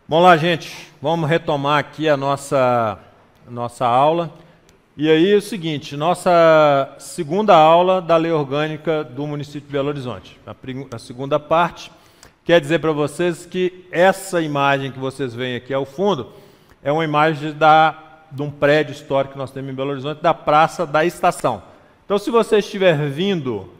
Vamos lá, gente. Vamos retomar aqui a nossa aula. E aí é o seguinte, nossa segunda aula da Lei Orgânica do município de Belo Horizonte. A segunda parte quer dizer para vocês que essa imagem que vocês veem aqui ao fundo é uma imagem de um prédio histórico que nós temos em Belo Horizonte, da Praça da Estação. Então, se você estiver vindo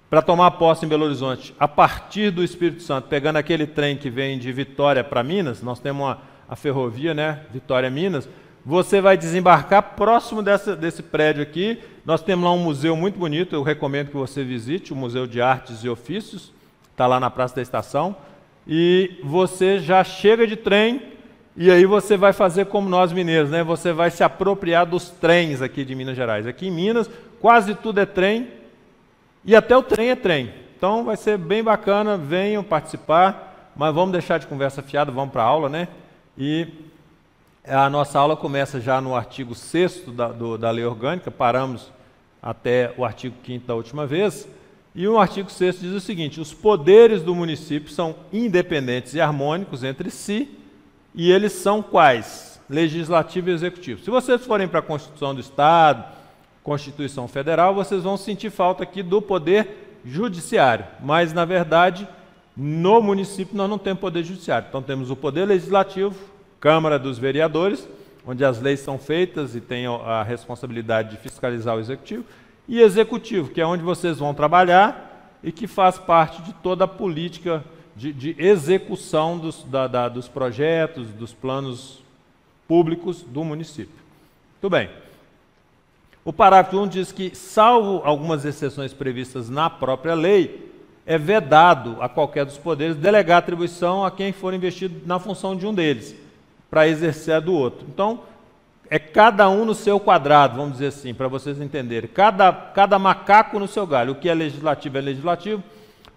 para tomar posse em Belo Horizonte, a partir do Espírito Santo, pegando aquele trem que vem de Vitória para Minas, nós temos a ferrovia, né, Vitória-Minas, você vai desembarcar próximo desse prédio aqui. Nós temos lá um museu muito bonito, eu recomendo que você visite, o Museu de Artes e Ofícios, está lá na Praça da Estação, e você já chega de trem, e aí você vai fazer como nós mineiros, né? Você vai se apropriar dos trens aqui de Minas Gerais. Aqui em Minas, quase tudo é trem, e até o trem é trem. Então vai ser bem bacana, venham participar, mas vamos deixar de conversa fiada, vamos para a aula, né? E a nossa aula começa já no artigo 6º da Lei Orgânica, paramos até o artigo 5º da última vez, e o artigo 6º diz o seguinte: os poderes do município são independentes e harmônicos entre si, e eles são quais? Legislativo e executivo. Se vocês forem para a Constituição do Estado, Constituição Federal, vocês vão sentir falta aqui do poder judiciário, mas na verdade no município nós não temos poder judiciário. Então temos o poder legislativo, Câmara dos Vereadores, onde as leis são feitas e tem a responsabilidade de fiscalizar o executivo, e executivo, que é onde vocês vão trabalhar e que faz parte de toda a política de execução dos projetos, dos planos públicos do município. Muito bem. O parágrafo 1 diz que, salvo algumas exceções previstas na própria lei, é vedado a qualquer dos poderes delegar atribuição a quem for investido na função de um deles, para exercer a do outro. Então, é cada um no seu quadrado, vamos dizer assim, para vocês entenderem. Cada macaco no seu galho. O que é legislativo é legislativo,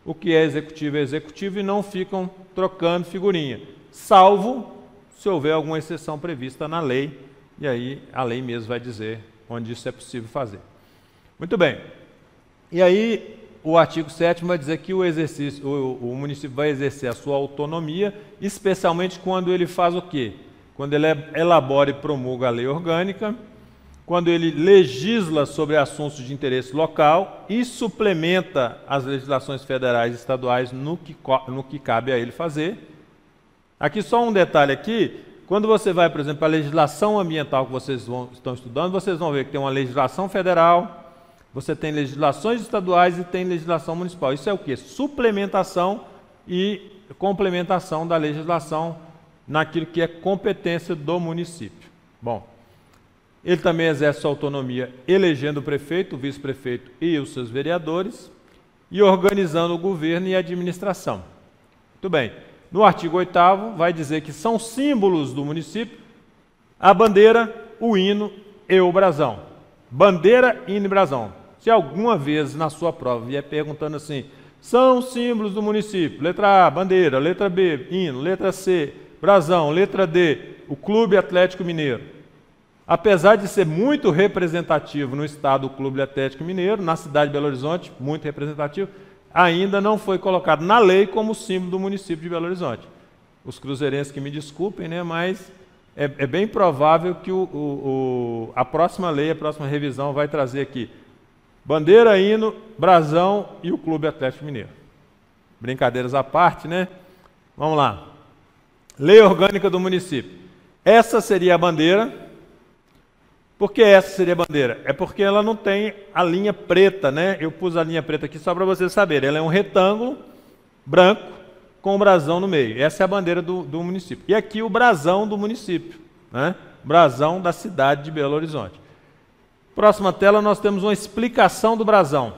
o que é executivo, e não ficam trocando figurinha, salvo se houver alguma exceção prevista na lei, e aí a lei mesmo vai dizer onde isso é possível fazer. Muito bem. E aí o artigo 7º vai dizer que o município vai exercer a sua autonomia, especialmente quando ele faz o quê? Quando ele elabora e promulga a lei orgânica, quando ele legisla sobre assuntos de interesse local e suplementa as legislações federais e estaduais no que cabe a ele fazer. Aqui só um detalhe aqui, quando você vai, por exemplo, para a legislação ambiental que vocês estão estudando, vocês vão ver que tem uma legislação federal, você tem legislações estaduais e tem legislação municipal. Isso é o quê? Suplementação e complementação da legislação naquilo que é competência do município. Bom, ele também exerce sua autonomia elegendo o prefeito, o vice-prefeito e os seus vereadores e organizando o governo e a administração. Muito bem. No artigo 8º vai dizer que são símbolos do município a bandeira, o hino e o brasão. Bandeira, hino e brasão. Se alguma vez na sua prova vier perguntando assim, são símbolos do município, letra A, bandeira, letra B, hino, letra C, brasão, letra D, o Clube Atlético Mineiro. Apesar de ser muito representativo no estado o Clube Atlético Mineiro, na cidade de Belo Horizonte, muito representativo, ainda não foi colocado na lei como símbolo do município de Belo Horizonte. Os cruzeirenses que me desculpem, né, mas é bem provável que a próxima lei, a próxima revisão vai trazer aqui bandeira, hino, brasão e o Clube Atlético Mineiro. Brincadeiras à parte, né? Vamos lá. Lei Orgânica do município. Essa seria a bandeira. Por que essa seria a bandeira? É porque ela não tem a linha preta, né? Eu pus a linha preta aqui só para vocês saberem. Ela é um retângulo branco com um brasão no meio. Essa é a bandeira do município. E aqui o brasão do município, né? Brasão da cidade de Belo Horizonte. Próxima tela nós temos uma explicação do brasão.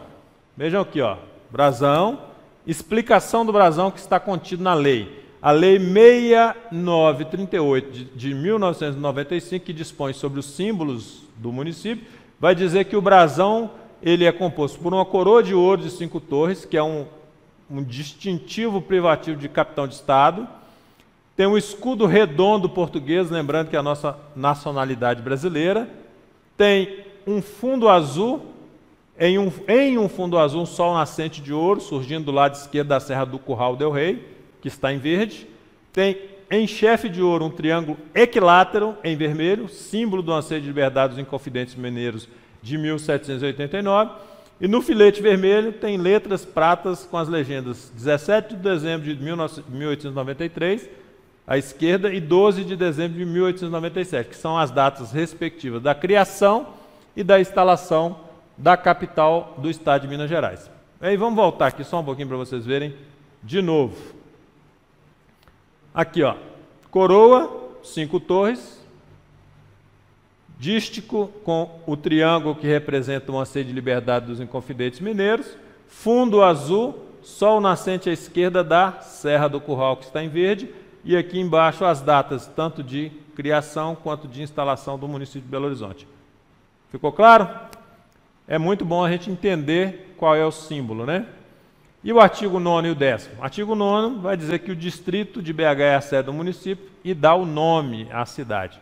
Vejam aqui, ó. Brasão, explicação do brasão que está contido na lei. A Lei 6938 de 1995, que dispõe sobre os símbolos do município, vai dizer que o brasão ele é composto por uma coroa de ouro de 5 torres, que é um distintivo privativo de capitão de Estado, tem um escudo redondo português, lembrando que é a nossa nacionalidade brasileira, tem um fundo azul, em um fundo azul, um sol nascente de ouro, surgindo do lado esquerdo da Serra do Curral del Rei, que está em verde, tem em chefe de ouro, um triângulo equilátero em vermelho, símbolo do anseio de liberdade dos Inconfidentes Mineiros de 1789. E no filete vermelho tem letras pratas com as legendas 17 de dezembro de 1893, à esquerda, e 12 de dezembro de 1897, que são as datas respectivas da criação e da instalação da capital do estado de Minas Gerais. Aí vamos voltar aqui só um pouquinho para vocês verem de novo. Aqui, ó, coroa, 5 torres, dístico com o triângulo que representa o anseio de liberdade dos Inconfidentes Mineiros, fundo azul, sol nascente à esquerda da Serra do Curral, que está em verde, e aqui embaixo as datas, tanto de criação quanto de instalação do município de Belo Horizonte. Ficou claro? É muito bom a gente entender qual é o símbolo, né? E o artigo 9º e o 10º? O artigo 9º vai dizer que o distrito de BH é a sede do município e dá o nome à cidade.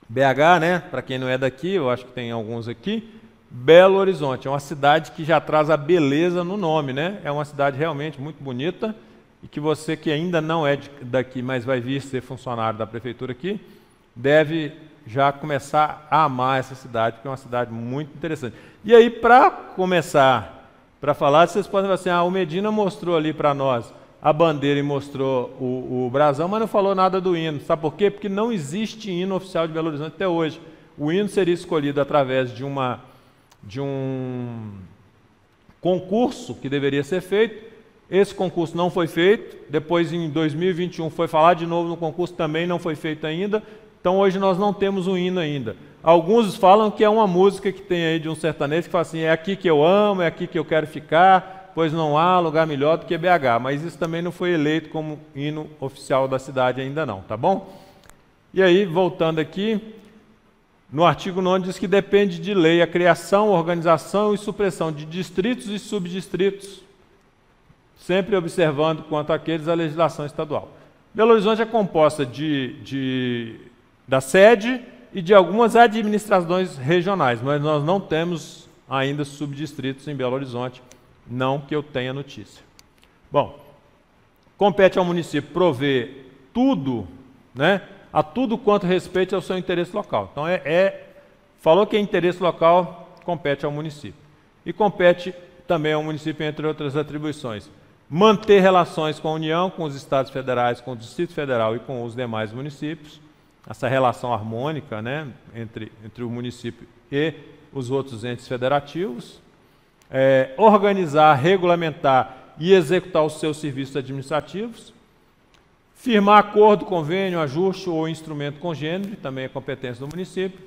BH, né, para quem não é daqui, eu acho que tem alguns aqui, Belo Horizonte, é uma cidade que já traz a beleza no nome, né? É uma cidade realmente muito bonita e que você que ainda não é daqui, mas vai vir ser funcionário da prefeitura aqui, deve já começar a amar essa cidade, porque é uma cidade muito interessante. E aí, para começar para falar, vocês podem falar assim, o Medina mostrou ali para nós a bandeira e mostrou o brasão, mas não falou nada do hino. Sabe por quê? Porque não existe hino oficial de Belo Horizonte até hoje. O hino seria escolhido através de um concurso que deveria ser feito. Esse concurso não foi feito. Depois, em 2021, foi falar de novo no concurso, também não foi feito ainda. Então, hoje nós não temos um hino ainda. Alguns falam que é uma música que tem aí de um sertanejo que fala assim, é aqui que eu amo, é aqui que eu quero ficar, pois não há lugar melhor do que BH. Mas isso também não foi eleito como hino oficial da cidade ainda não, tá bom? E aí, voltando aqui, no artigo 9 diz que depende de lei a criação, organização e supressão de distritos e subdistritos, sempre observando quanto àqueles a legislação estadual. Belo Horizonte é composta da sede e de algumas administrações regionais, mas nós não temos ainda subdistritos em Belo Horizonte, não que eu tenha notícia. Bom, compete ao município prover tudo, né, a tudo quanto respeite ao seu interesse local. Então, falou que é interesse local, compete ao município. E compete também ao município, entre outras atribuições, manter relações com a União, com os estados federais, com o Distrito Federal e com os demais municípios, essa relação harmônica, né, entre o município e os outros entes federativos, organizar, regulamentar e executar os seus serviços administrativos, firmar acordo, convênio, ajuste ou instrumento congênere, também é competência do município,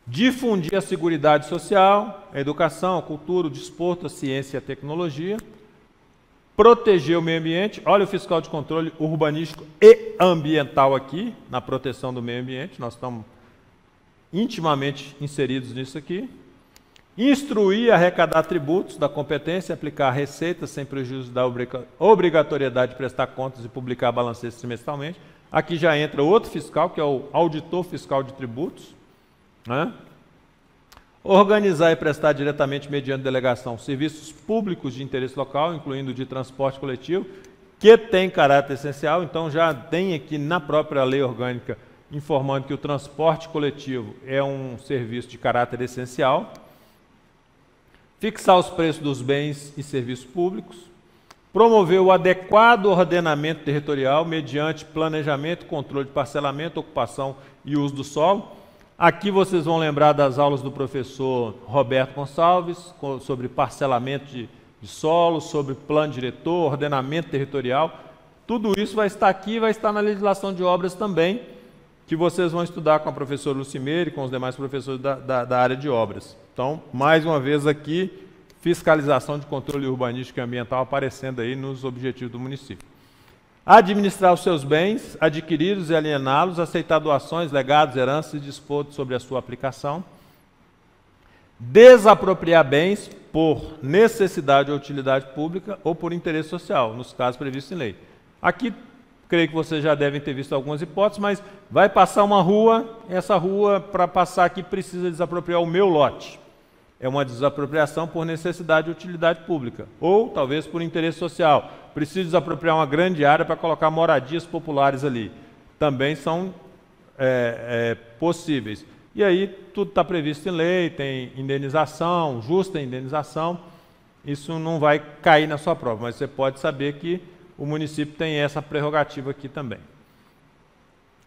difundir a seguridade social, a educação, a cultura, o desporto, a ciência e a tecnologia, proteger o meio ambiente, olha o fiscal de controle urbanístico e ambiental aqui, na proteção do meio ambiente, nós estamos intimamente inseridos nisso aqui. Instruir e arrecadar tributos da competência, aplicar receitas sem prejuízo da obrigatoriedade de prestar contas e publicar balancetes trimestralmente. Aqui já entra outro fiscal, que é o auditor fiscal de tributos, né? Organizar e prestar diretamente, mediante delegação, serviços públicos de interesse local, incluindo de transporte coletivo, que tem caráter essencial. Então, já tem aqui na própria lei orgânica informando que o transporte coletivo é um serviço de caráter essencial. Fixar os preços dos bens e serviços públicos. Promover o adequado ordenamento territorial mediante planejamento, controle de parcelamento, ocupação e uso do solo. Aqui vocês vão lembrar das aulas do professor Roberto Gonçalves, sobre parcelamento de solo, sobre plano diretor, ordenamento territorial. Tudo isso vai estar aqui e vai estar na legislação de obras também, que vocês vão estudar com a professora Lucimeire e com os demais professores da área de obras. Então, mais uma vez aqui, fiscalização de controle urbanístico e ambiental aparecendo aí nos objetivos do município. Administrar os seus bens, adquiri-los e aliená-los, aceitar doações, legados, heranças e dispor sobre a sua aplicação. Desapropriar bens por necessidade ou utilidade pública ou por interesse social, nos casos previstos em lei. Aqui, creio que vocês já devem ter visto algumas hipóteses, mas vai passar uma rua, essa rua, para passar aqui, precisa desapropriar o meu lote. É uma desapropriação por necessidade e utilidade pública, ou talvez por interesse social, preciso desapropriar uma grande área para colocar moradias populares ali. Também são possíveis. E aí tudo está previsto em lei, tem indenização, justa indenização. Isso não vai cair na sua prova, mas você pode saber que o município tem essa prerrogativa aqui também.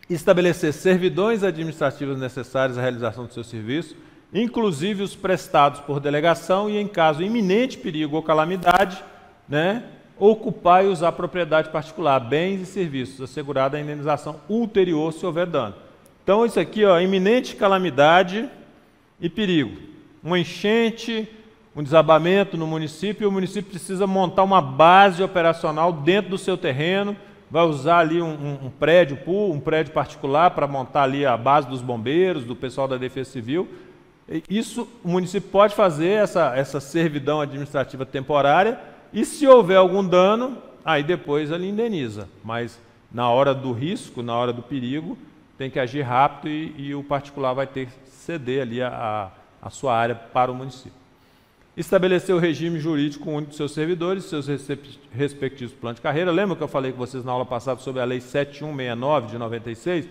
Estabelecer servidões administrativas necessárias à realização do seu serviço, inclusive os prestados por delegação e, em caso de iminente perigo ou calamidade, né, ocupar e usar propriedade particular, bens e serviços, assegurada a indenização ulterior se houver dano. Então, isso aqui, ó, iminente calamidade e perigo. Uma enchente, um desabamento no município, e o município precisa montar uma base operacional dentro do seu terreno, vai usar ali um prédio particular para montar ali a base dos bombeiros, do pessoal da Defesa Civil. Isso o município pode fazer, essa servidão administrativa temporária, e se houver algum dano, aí depois ele indeniza. Mas na hora do risco, na hora do perigo, tem que agir rápido e o particular vai ter que ceder ali a sua área para o município. Estabelecer o regime jurídico único dos seus servidores, seus respectivos planos de carreira. Lembra que eu falei com vocês na aula passada sobre a Lei 7169 de 96?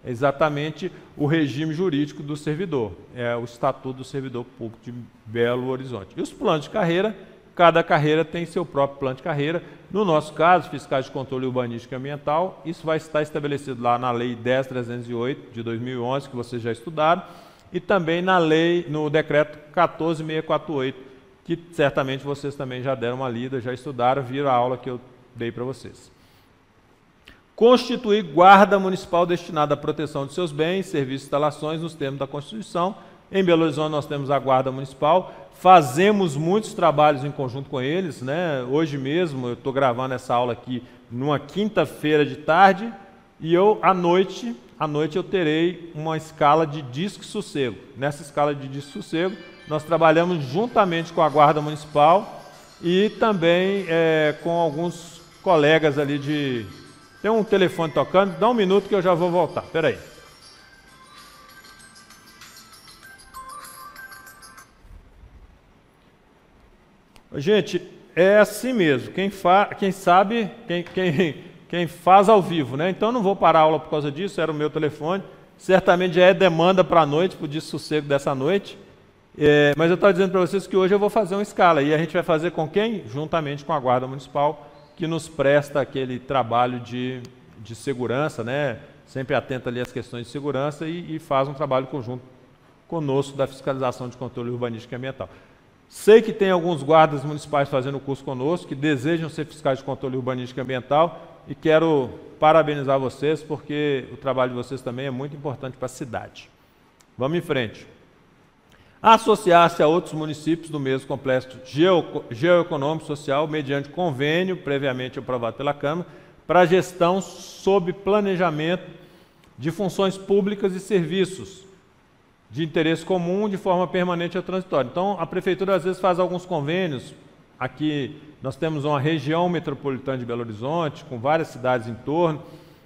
É exatamente o regime jurídico do servidor, é o Estatuto do Servidor Público de Belo Horizonte. E os planos de carreira, cada carreira tem seu próprio plano de carreira. No nosso caso, fiscais de controle urbanístico e ambiental, isso vai estar estabelecido lá na Lei 10.308 de 2011, que vocês já estudaram, e também no decreto 14.648, que certamente vocês também já deram uma lida, já estudaram, viram a aula que eu dei para vocês. Constituir guarda municipal destinada à proteção de seus bens, serviços e instalações nos termos da Constituição. Em Belo Horizonte nós temos a guarda municipal, fazemos muitos trabalhos em conjunto com eles, né? Hoje mesmo eu estou gravando essa aula aqui numa quinta-feira de tarde, e à noite eu terei uma escala de disque sossego. Nessa escala de disque sossego, nós trabalhamos juntamente com a Guarda Municipal e também com alguns colegas ali de... Tem um telefone tocando, dá um minuto que eu já vou voltar, espera aí. Gente, é assim mesmo, quem faz ao vivo, né? Então eu não vou parar a aula por causa disso, era o meu telefone. Certamente já é demanda para a noite, para o dessossego dessa noite. Mas eu estava dizendo para vocês que hoje eu vou fazer uma escala. E a gente vai fazer com quem? Juntamente com a Guarda Municipal, que nos presta aquele trabalho de segurança, né? Sempre atenta ali às questões de segurança e faz um trabalho conjunto conosco da fiscalização de controle urbanístico e ambiental. Sei que tem alguns guardas municipais fazendo o curso conosco, que desejam ser fiscais de controle urbanístico e ambiental, e quero parabenizar vocês, porque o trabalho de vocês também é muito importante para a cidade. Vamos em frente. Associar-se a outros municípios do mesmo complexo geoeconômico social, mediante convênio previamente aprovado pela Câmara, para gestão sob planejamento de funções públicas e serviços de interesse comum de forma permanente ou transitória. Então, a Prefeitura às vezes faz alguns convênios. Aqui nós temos uma região metropolitana de Belo Horizonte, com várias cidades em torno.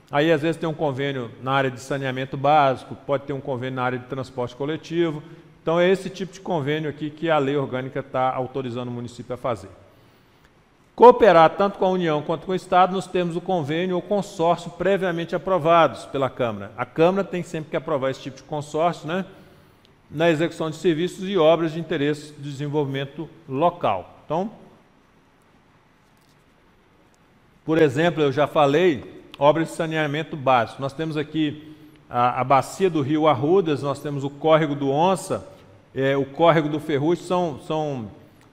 Aí às vezes tem um convênio na área de saneamento básico, pode ter um convênio na área de transporte coletivo. Então é esse tipo de convênio aqui que a lei orgânica está autorizando o município a fazer. Cooperar tanto com a União quanto com o Estado nos termos do convênio ou consórcio previamente aprovados pela Câmara. A Câmara tem sempre que aprovar esse tipo de consórcio, né, na execução de serviços e obras de interesse de desenvolvimento local. Então, por exemplo, eu já falei, obras de saneamento básico. Nós temos aqui a bacia do Rio Arrudas, nós temos o córrego do Onça, o córrego do Ferrugem, são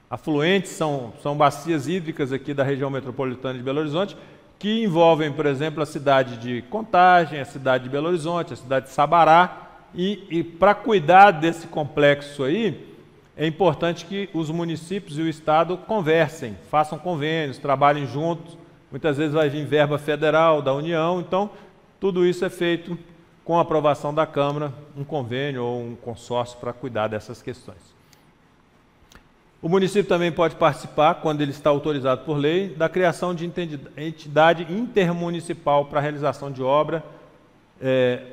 afluentes, são bacias hídricas aqui da região metropolitana de Belo Horizonte, que envolvem, por exemplo, a cidade de Contagem, a cidade de Belo Horizonte, a cidade de Sabará, e para cuidar desse complexo aí, é importante que os municípios e o Estado conversem, façam convênios, trabalhem juntos. Muitas vezes vai vir verba federal, da União, então tudo isso é feito com a aprovação da Câmara, um convênio ou um consórcio para cuidar dessas questões. O município também pode participar, quando ele está autorizado por lei, da criação de entidade intermunicipal para a realização de obra,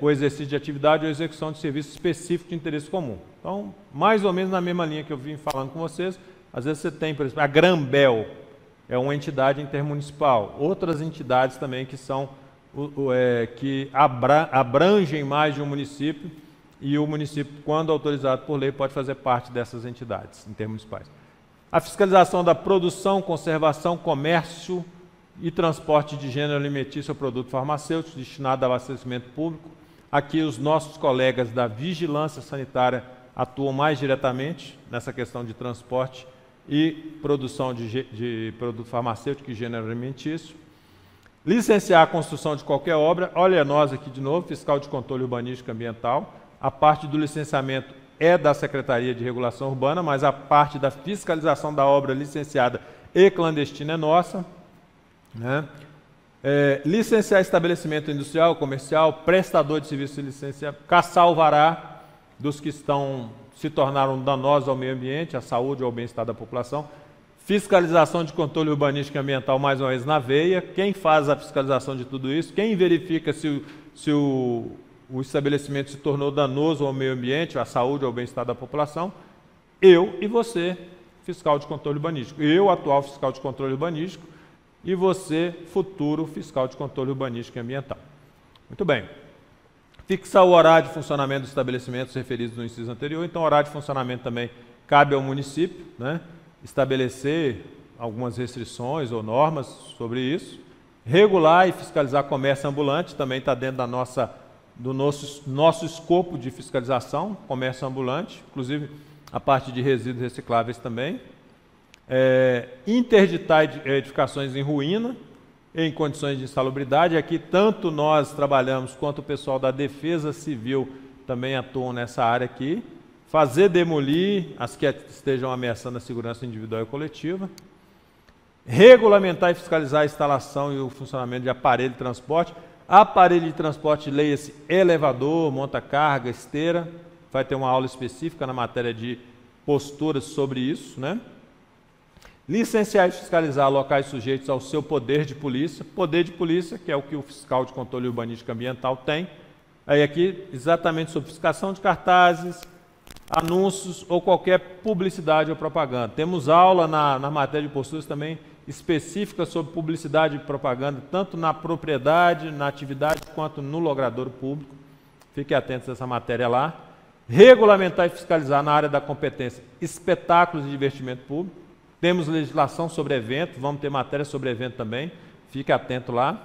o exercício de atividade ou execução de serviço específico de interesse comum. Então, mais ou menos na mesma linha que eu vim falando com vocês, às vezes você tem, por exemplo, a Grambel. é uma entidade intermunicipal. Outras entidades também que são que abrangem mais de um município, e o município, quando autorizado por lei, pode fazer parte dessas entidades intermunicipais. A fiscalização da produção, conservação, comércio e transporte de gênero alimentício ou produto farmacêutico destinado ao abastecimento público. Aqui os nossos colegas da vigilância sanitária atuam mais diretamente nessa questão de transporte e produção de produto farmacêutico e gênero alimentício. Licenciar a construção de qualquer obra. Olha nós aqui de novo, fiscal de controle urbanístico e ambiental. A parte do licenciamento é da Secretaria de Regulação Urbana, mas a parte da fiscalização da obra licenciada e clandestina é nossa, né? Licenciar estabelecimento industrial, comercial, prestador de serviço de licenciamento, caçar alvará dos que se tornaram danosos ao meio ambiente, à saúde ou ao bem-estar da população. Fiscalização de controle urbanístico e ambiental, mais uma vez, na veia. Quem faz a fiscalização de tudo isso? Quem verifica se o estabelecimento se tornou danoso ao meio ambiente, à saúde ou ao bem-estar da população? Eu e você, fiscal de controle urbanístico. Eu, atual fiscal de controle urbanístico, e você, futuro fiscal de controle urbanístico e ambiental. Muito bem. Fixar o horário de funcionamento dos estabelecimentos referidos no inciso anterior. Então, o horário de funcionamento também cabe ao município, né? Estabelecer algumas restrições ou normas sobre isso. Regular e fiscalizar comércio ambulante, também está dentro do nosso escopo de fiscalização, comércio ambulante, inclusive a parte de resíduos recicláveis também. Interditar edificações em ruína, em condições de insalubridade. Aqui tanto nós trabalhamos quanto o pessoal da Defesa Civil também atuam nessa área aqui. Fazer demolir as que estejam ameaçando a segurança individual e coletiva. Regulamentar e fiscalizar a instalação e o funcionamento de aparelho de transporte. Aparelho de transporte, leia-se elevador, monta-carga, esteira. Vai ter uma aula específica na matéria de posturas sobre isso, né? Licenciar e fiscalizar locais sujeitos ao seu poder de polícia. Poder de polícia, que é o que o fiscal de controle urbanístico e ambiental tem. Aí aqui, exatamente sobre fiscalização de cartazes, anúncios ou qualquer publicidade ou propaganda. Temos aula na matéria de posturas também específica sobre publicidade e propaganda, tanto na propriedade, na atividade, quanto no logradouro público. Fiquem atentos a essa matéria lá. Regulamentar e fiscalizar na área da competência espetáculos e divertimento público. Temos legislação sobre eventos, vamos ter matéria sobre evento também, fique atento lá.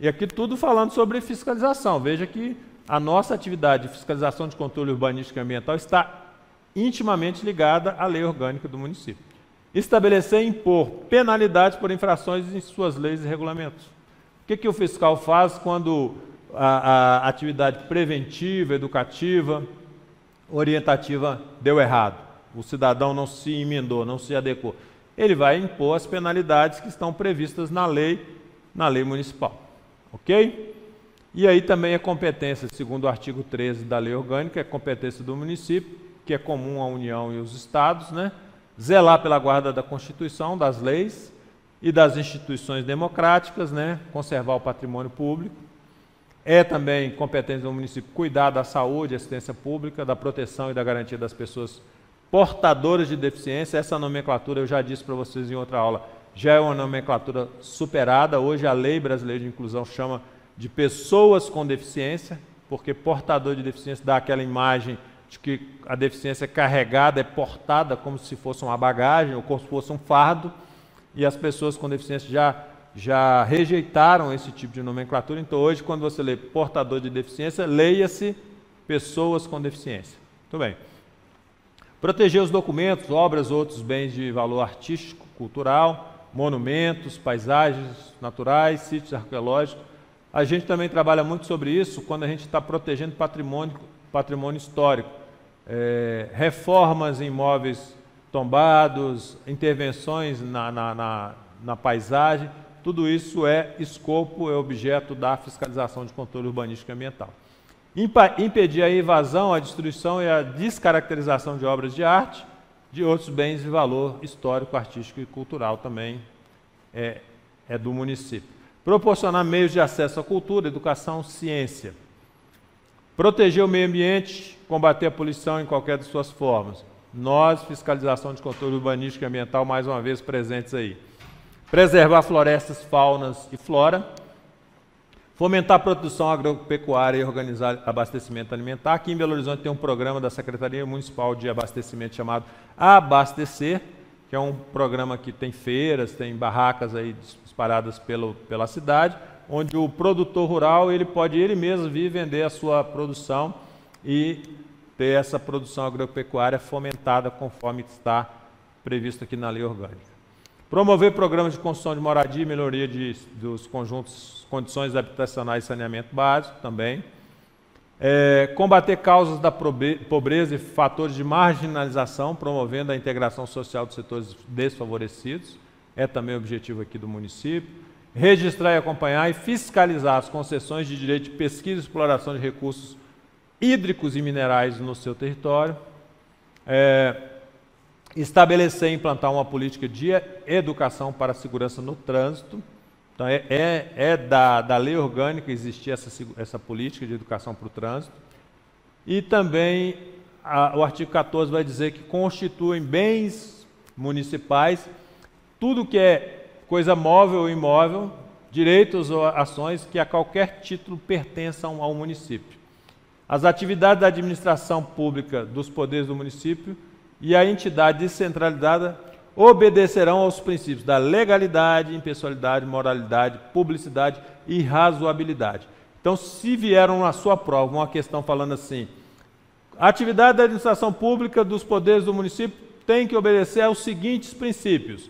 E aqui tudo falando sobre fiscalização. Veja que a nossa atividade de fiscalização de controle urbanístico e ambiental está intimamente ligada à lei orgânica do município. Estabelecer e impor penalidades por infrações em suas leis e regulamentos. O que o fiscal faz quando a atividade preventiva, educativa, orientativa deu errado? O cidadão não se emendou, não se adequou. Ele vai impor as penalidades que estão previstas na lei municipal. Ok? E aí também a competência, segundo o artigo 13 da lei orgânica, é competência do município, que é comum à União e aos estados, né? Zelar pela guarda da Constituição, das leis e das instituições democráticas, né? Conservar o patrimônio público. É também competência do município cuidar da saúde, assistência pública, da proteção e da garantia das pessoas portadoras de deficiência. Essa nomenclatura, eu já disse para vocês em outra aula, já é uma nomenclatura superada. Hoje a lei brasileira de inclusão chama de pessoas com deficiência, porque portador de deficiência dá aquela imagem de que a deficiência é carregada, é portada como se fosse uma bagagem ou como se fosse um fardo, e as pessoas com deficiência já rejeitaram esse tipo de nomenclatura. Então hoje, quando você lê portador de deficiência, leia-se pessoas com deficiência. Muito bem. Proteger os documentos, obras ou outros bens de valor artístico, cultural, monumentos, paisagens naturais, sítios arqueológicos. A gente também trabalha muito sobre isso quando a gente está protegendo patrimônio histórico. Reformas em imóveis tombados, intervenções na paisagem, tudo isso é escopo, é objeto da fiscalização de controle urbanístico e ambiental. Impedir a invasão, a destruição e a descaracterização de obras de arte, de outros bens de valor histórico, artístico e cultural também é do município. Proporcionar meios de acesso à cultura, educação, ciência. Proteger o meio ambiente, combater a poluição em qualquer de suas formas. Nós, fiscalização de controle urbanístico e ambiental, mais uma vez presentes aí. preservar florestas, faunas e flora, fomentar a produção agropecuária e organizar abastecimento alimentar. Aqui em Belo Horizonte tem um programa da Secretaria Municipal de Abastecimento chamado Abastecer, que é um programa que tem feiras, tem barracas aí espalhadas pela cidade, onde o produtor rural ele pode ele mesmo vir vender a sua produção e ter essa produção agropecuária fomentada conforme está previsto aqui na lei orgânica. Promover programas de construção de moradia e melhoria dos conjuntos, condições habitacionais e saneamento básico também. Combater causas da pobreza e fatores de marginalização, promovendo a integração social dos setores desfavorecidos. É também o objetivo aqui do município. Registrar e acompanhar e fiscalizar as concessões de direito de pesquisa e exploração de recursos hídricos e minerais no seu território. Estabelecer e implantar uma política de educação para a segurança no trânsito. Então, da lei orgânica existir essa política de educação para o trânsito. E também o artigo 14 vai dizer que constituem bens municipais tudo que é coisa móvel ou imóvel, direitos ou ações que a qualquer título pertençam ao município. As atividades da administração pública dos poderes do município e a entidade descentralizada obedecerão aos princípios da legalidade, impessoalidade, moralidade, publicidade e razoabilidade. Então, se vieram na sua prova uma questão falando assim, a atividade da administração pública dos poderes do município tem que obedecer aos seguintes princípios.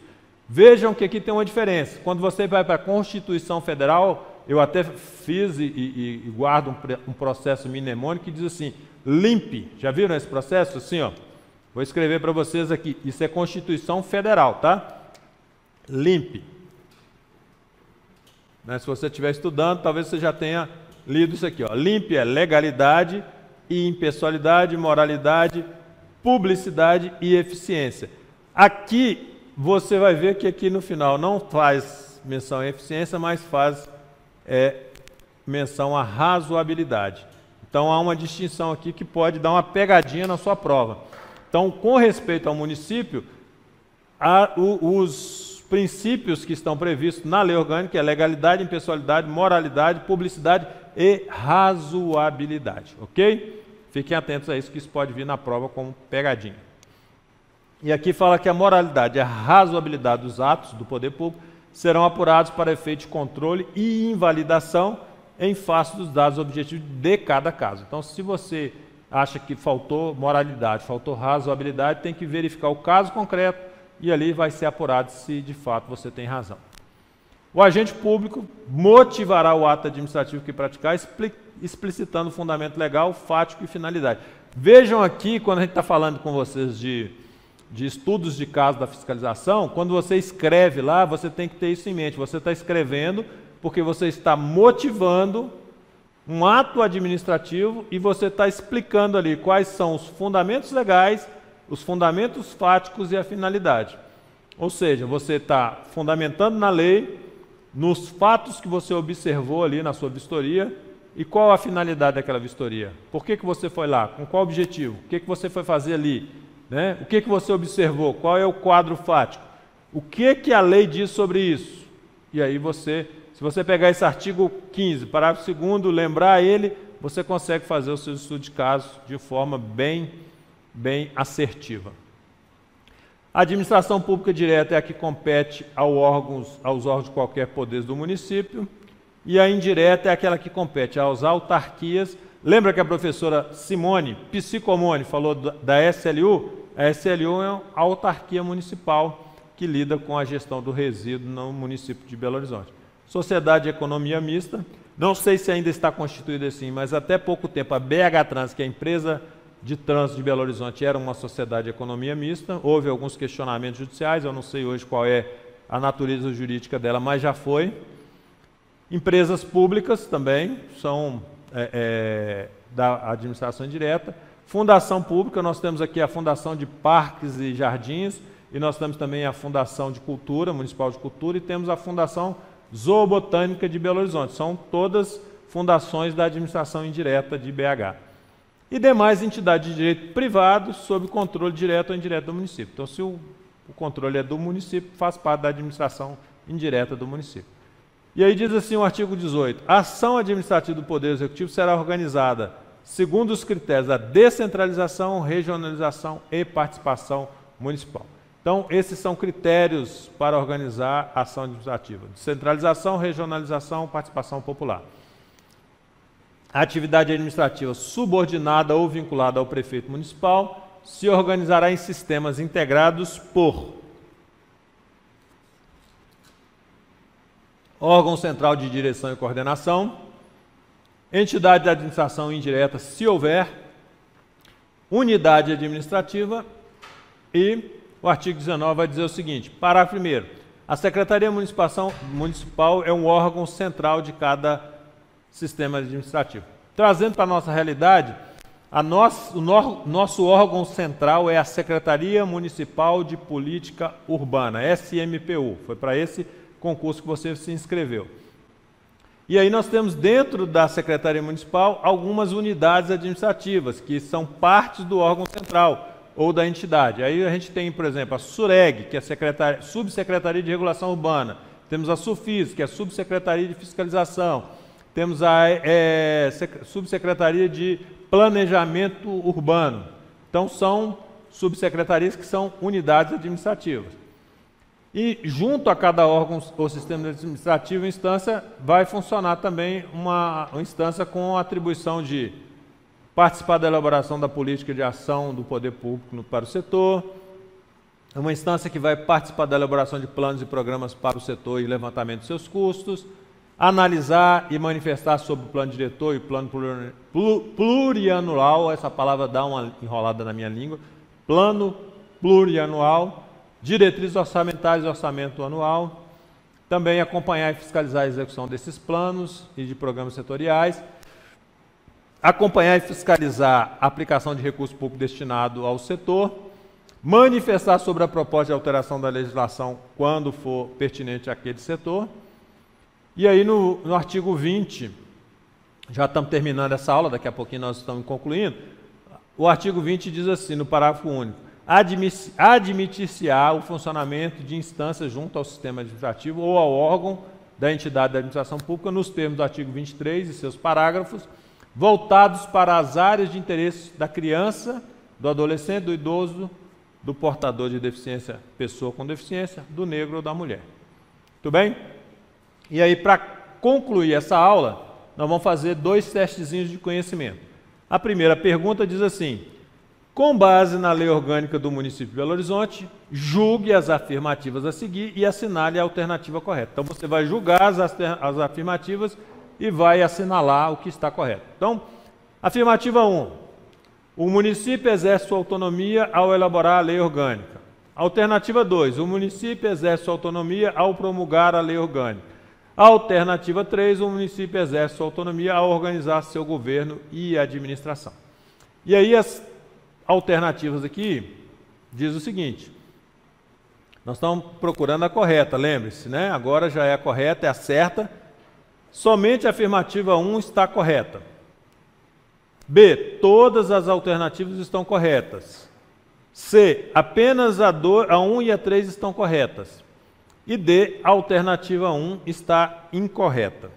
Vejam que aqui tem uma diferença. Quando você vai para a Constituição Federal, eu até fiz e guardo um processo mnemônico que diz assim, limpe. Já viram esse processo? Assim, ó. Vou escrever para vocês aqui. Isso é Constituição Federal, tá? Limpe. Né? Se você estiver estudando, talvez você já tenha lido isso aqui. Ó. Limpe é legalidade e impessoalidade, moralidade, publicidade e eficiência. Aqui você vai ver que aqui no final não faz menção à eficiência, mas faz menção à razoabilidade. Então há uma distinção aqui que pode dar uma pegadinha na sua prova. Então, com respeito ao município, os princípios que estão previstos na lei orgânica é legalidade, impessoalidade, moralidade, publicidade e razoabilidade, ok? Fiquem atentos a isso, que isso pode vir na prova como pegadinha. E aqui fala que a moralidade e a razoabilidade dos atos do poder público serão apurados para efeito de controle e invalidação em face dos dados objetivos de cada caso. Então, se você acha que faltou moralidade, faltou razoabilidade, tem que verificar o caso concreto e ali vai ser apurado se de fato você tem razão. O agente público motivará o ato administrativo que praticar, explicitando o fundamento legal, fático e finalidade. Vejam aqui, quando a gente está falando com vocês de estudos de caso da fiscalização, quando você escreve lá, você tem que ter isso em mente. Você está escrevendo porque você está motivando um ato administrativo e você está explicando ali quais são os fundamentos legais, os fundamentos fáticos e a finalidade. Ou seja, você está fundamentando na lei, nos fatos que você observou ali na sua vistoria e qual a finalidade daquela vistoria. Por que você foi lá? Com qual objetivo? O que você foi fazer ali? Né? O que você observou? Qual é o quadro fático? O que a lei diz sobre isso? E aí se você pegar esse artigo 15, parágrafo 2º, lembrar ele, você consegue fazer o seu estudo de caso de forma bem assertiva. A administração pública direta é a que compete aos órgãos de qualquer poder do município, e a indireta é aquela que compete às autarquias. Lembra que a professora Simone Psicomone falou da SLU? A SLU é a autarquia municipal que lida com a gestão do resíduo no município de Belo Horizonte. Sociedade de Economia Mista, não sei se ainda está constituída assim, mas até pouco tempo a BH Trans, que é a empresa de trânsito de Belo Horizonte, era uma sociedade de economia mista. Houve alguns questionamentos judiciais, eu não sei hoje qual é a natureza jurídica dela, mas já foi. Empresas públicas também são da administração direta. Fundação pública, nós temos aqui a Fundação de Parques e Jardins, e nós temos também a Fundação de Cultura, Municipal de Cultura, e temos a Fundação Zoobotânica de Belo Horizonte. São todas fundações da administração indireta de BH. E demais entidades de direito privado sob controle direto ou indireto do município. Então, se o controle é do município, faz parte da administração indireta do município. E aí diz assim o artigo 18, a ação administrativa do Poder Executivo será organizada segundo os critérios da descentralização, regionalização e participação municipal. Então, esses são critérios para organizar a ação administrativa. Descentralização, regionalização, participação popular. A atividade administrativa subordinada ou vinculada ao prefeito municipal se organizará em sistemas integrados por órgão central de direção e coordenação, entidade de administração indireta, se houver, unidade administrativa e o artigo 19 vai dizer o seguinte, parágrafo 1º, a Secretaria Municipal é um órgão central de cada sistema administrativo. Trazendo para a nossa realidade, nosso órgão central é a Secretaria Municipal de Política Urbana, SMPU, foi para esse concurso que você se inscreveu. E aí nós temos dentro da Secretaria Municipal algumas unidades administrativas, que são partes do órgão central ou da entidade. Aí a gente tem, por exemplo, a SUREG, que é a Subsecretaria de Regulação Urbana, temos a SUFIS, que é a Subsecretaria de Fiscalização, temos a Subsecretaria de Planejamento Urbano. Então são subsecretarias que são unidades administrativas. E junto a cada órgão ou sistema administrativo, instância, vai funcionar também uma instância com atribuição de participar da elaboração da política de ação do poder público para o setor, uma instância que vai participar da elaboração de planos e programas para o setor e levantamento de seus custos, analisar e manifestar sobre o plano diretor e plano plurianual, essa palavra dá uma enrolada na minha língua, plano plurianual, diretrizes orçamentárias e orçamento anual, também acompanhar e fiscalizar a execução desses planos e de programas setoriais, acompanhar e fiscalizar a aplicação de recurso público destinado ao setor, manifestar sobre a proposta de alteração da legislação quando for pertinente àquele setor. E aí no artigo 20, já estamos terminando essa aula, daqui a pouquinho nós estamos concluindo, o artigo 20 diz assim, no parágrafo único, admitir-se-á o funcionamento de instâncias junto ao sistema administrativo ou ao órgão da entidade da administração pública nos termos do artigo 23 e seus parágrafos, voltados para as áreas de interesse da criança, do adolescente, do idoso, do portador de deficiência, pessoa com deficiência, do negro ou da mulher. Tudo bem? E aí, para concluir essa aula, nós vamos fazer 2 testezinhos de conhecimento. A primeira pergunta diz assim, com base na Lei Orgânica do Município de Belo Horizonte, julgue as afirmativas a seguir e assinale a alternativa correta. Então, você vai julgar as afirmativas e vai assinalar o que está correto. Então, afirmativa 1. O município exerce sua autonomia ao elaborar a lei orgânica. Alternativa 2. O município exerce sua autonomia ao promulgar a lei orgânica. Alternativa 3. O município exerce sua autonomia ao organizar seu governo e administração. E aí as alternativas aqui diz o seguinte, nós estamos procurando a correta, lembre-se, né? Agora já é a correta, é a certa. Somente a afirmativa 1 está correta. B, todas as alternativas estão corretas. C, apenas a 1 e a 3 estão corretas. E D, a alternativa 1 está incorreta.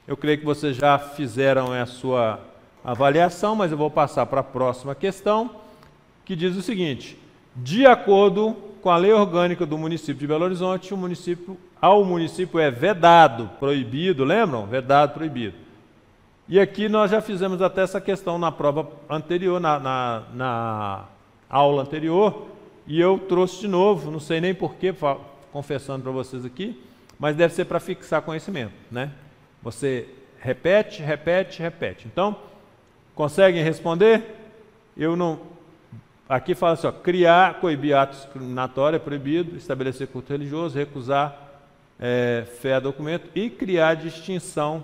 Eu creio que vocês já fizeram a sua avaliação, mas eu vou passar para a próxima questão, que diz o seguinte, de acordo com a Lei Orgânica do Município de Belo Horizonte, ao município é vedado, proibido, lembram? Vedado, proibido. E aqui nós já fizemos até essa questão na prova anterior, na aula anterior, e eu trouxe de novo, não sei nem porquê, confessando para vocês aqui, mas deve ser para fixar conhecimento, né? Você repete, repete, repete. Então, conseguem responder? Eu não... Aqui fala assim, ó, criar, coibir atos discriminatórios é proibido, estabelecer culto religioso, recusar fé a documento e criar distinção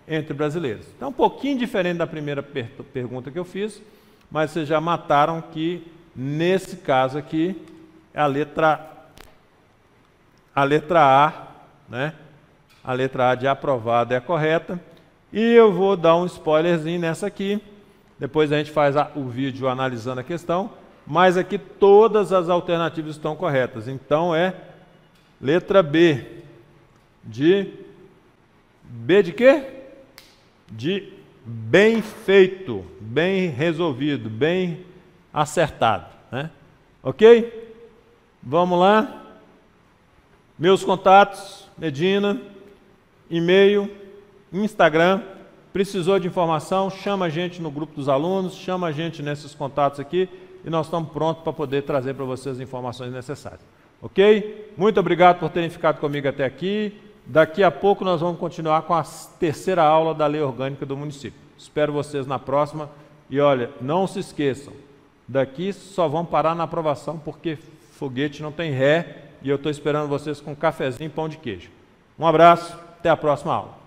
entre brasileiros. Então, um pouquinho diferente da primeira pergunta que eu fiz, mas vocês já mataram que, nesse caso aqui, a letra A, né? A letra A de aprovado é a correta. E eu vou dar um spoilerzinho nessa aqui, depois a gente faz o vídeo analisando a questão, mas aqui todas as alternativas estão corretas. Então, é Letra B. B de quê? De bem feito, bem resolvido, bem acertado, né? Ok? Vamos lá. Meus contatos, Medina, e-mail, Instagram. Precisou de informação, chama a gente no grupo dos alunos, chama a gente nesses contatos aqui e nós estamos prontos para poder trazer para vocês as informações necessárias. Ok? Muito obrigado por terem ficado comigo até aqui. Daqui a pouco nós vamos continuar com a terceira aula da Lei Orgânica do município. Espero vocês na próxima. E olha, não se esqueçam, daqui só vão parar na aprovação porque foguete não tem ré e eu estou esperando vocês com cafezinho e pão de queijo. Um abraço, até a próxima aula.